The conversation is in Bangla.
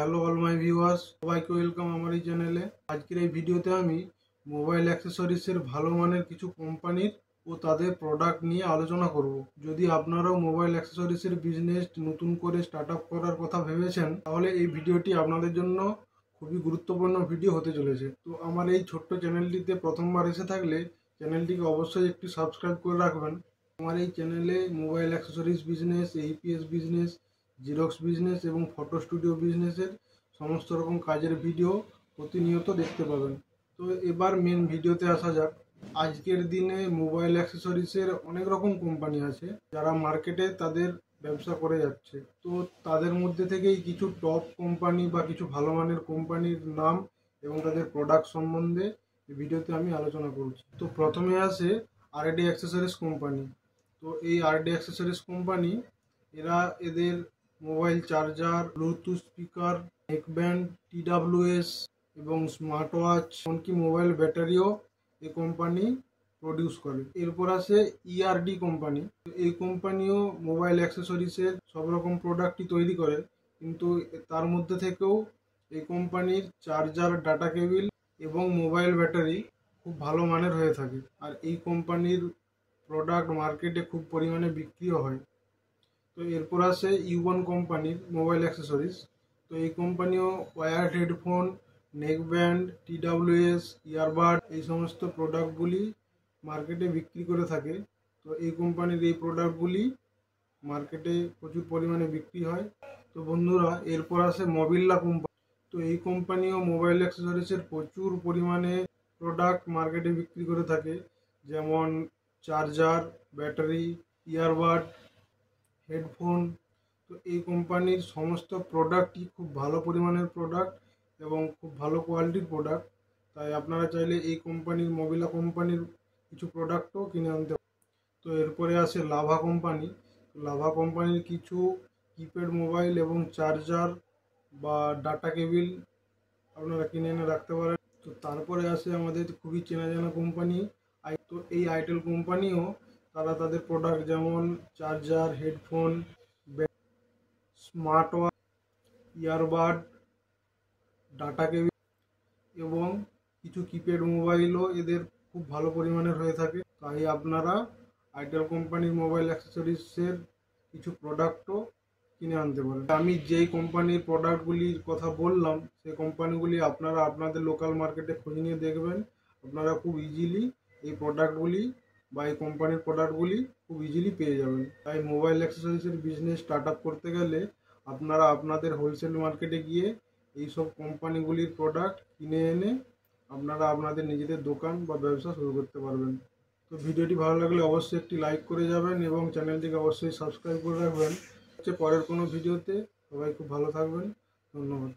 হ্যালো অল মাই ভিউয়ার্স, সবাইকে ওয়েলকাম আমার এই চ্যানেলে। আজকের এই ভিডিওতে আমি মোবাইল অ্যাক্সেসরিজের ভালো মানের কিছু কোম্পানির ও তাদের প্রোডাক্ট নিয়ে আলোচনা করব। যদি আপনারাও মোবাইল অ্যাক্সেসরিজের বিজনেস নতুন করে স্টার্ট আপ করার কথা ভেবেছেন, তাহলে এই ভিডিওটি আপনাদের জন্য খুবই গুরুত্বপূর্ণ ভিডিও হতে চলেছে। তো আমার এই ছোট্ট চ্যানেলটিতে প্রথমবার এসে থাকলে চ্যানেলটিকে অবশ্যই একটু সাবস্ক্রাইব করে রাখবেন। আমার এই চ্যানেলে mobile accessories business, AEPS business, xerox business এবং ফটো স্টুডিও বিজনেসের সমস্ত রকম কাজের ভিডিও প্রতিনিয়ত দেখতে পাবেন। তো এবার মেন ভিডিওতে আসা যাক। আজকের দিনে মোবাইল অ্যাক্সেসরিজের অনেক রকম কোম্পানি আছে যারা মার্কেটে তাদের ব্যবসা করে যাচ্ছে। তো তাদের মধ্যে থেকেই কিছু টপ কোম্পানি বা কিছু ভালো মানের কোম্পানির নাম এবং তাদের প্রোডাক্ট সম্বন্ধে এই ভিডিওতে আমি আলোচনা করছি। তো প্রথমে আসে আরডি অ্যাক্সেসরিজ কোম্পানি। তো এই আরডি অ্যাক্সেসরিজ কোম্পানি এদের mobile charger, Bluetooth speaker, neckband, TWS এবং স্মার্ট ওয়াচ, এমনকি মোবাইল ব্যাটারিও এই কোম্পানি প্রডিউস করে। এরপর আসে ইআরডি কোম্পানি। এই কোম্পানিও মোবাইল অ্যাক্সেসরিজের সব রকম প্রোডাক্টই তৈরি করে, কিন্তু তার মধ্যে থেকেও এই কোম্পানির চার্জার, ডাটা কেবিল এবং মোবাইল ব্যাটারি খুব ভালো মানের হয়ে থাকে। আর এই কোম্পানির প্রোডাক্ট মার্কেটে খুব পরিমাণে বিক্রিও হয়। তো এরপর আসে ইউবন কোম্পানির মোবাইল অ্যাক্সেসরিজ। তো এই কোম্পানিও wired headphone, neckband, TWS, earbud এই সমস্ত প্রোডাক্টগুলি মার্কেটে বিক্রি করে থাকে। তো এই কোম্পানির এই প্রোডাক্টগুলি মার্কেটে প্রচুর পরিমাণে বিক্রি হয়। তো বন্ধুরা, এরপর আসে মোবিল্লা কোম্পানি। তো এই কোম্পানিও মোবাইল অ্যাক্সেসরিজের প্রচুর পরিমাণে প্রোডাক্ট মার্কেটে বিক্রি করে থাকে, যেমন চার্জার, ব্যাটারি, ইয়ারবাড, হেডফোন। তো এই কোম্পানির সমস্ত প্রোডাক্টই খুব ভালো পরিমাণের প্রোডাক্ট এবং খুব ভালো কোয়ালিটির প্রোডাক্ট। তাই আপনারা চাইলে এই কোম্পানির, মোবিলা কোম্পানির কিছু প্রোডাক্টও কিনে আনতে পারেন। তো এরপরে আসে লাভা কোম্পানি। লাভা কোম্পানির কিছু কিপ্যাড মোবাইল এবং চার্জার বা ডাটা কেবিল আপনারা কিনে এনে রাখতে পারেন। তো তারপরে আসে আমাদের খুবই চেনা জানা কোম্পানি। তো এই আইটেল কোম্পানিও তারা তাদের প্রোডাক্ট যেমন charger, headphone, smart watch, earbud, data cable এবং কিছু কিপ্যাড মোবাইলও এদের খুব ভালো পরিমাণের হয়ে থাকে। তাই আপনারা আইটেল কোম্পানির মোবাইল অ্যাক্সেসরিজের কিছু প্রোডাক্টও কিনে আনতে পারেন। আমি যেই কোম্পানির প্রোডাক্টগুলির কথা বললাম, সেই কোম্পানিগুলি আপনারা আপনাদের লোকাল মার্কেটে খোঁজ নিয়ে দেখবেন। আপনারা খুব ইজিলি এই প্রোডাক্টগুলি বা এই কোম্পানির প্রোডাক্টগুলি খুব ইজিলি পেয়ে যাবেন। তাই মোবাইল অ্যাক্সেসরিজের বিজনেস স্টার্ট আপ করতে গেলে আপনারা আপনাদের হোলসেল মার্কেটে গিয়ে এইসব কোম্পানিগুলির প্রোডাক্ট কিনে এনে আপনারা আপনাদের নিজেদের দোকান বা ব্যবসা শুরু করতে পারবেন। তো ভিডিওটি ভালো লাগলে অবশ্যই একটি লাইক করে যাবেন এবং চ্যানেলটিকে অবশ্যই সাবস্ক্রাইব করে রাখবেন। পরের কোনো ভিডিওতে সবাই খুব ভালো থাকবেন। ধন্যবাদ।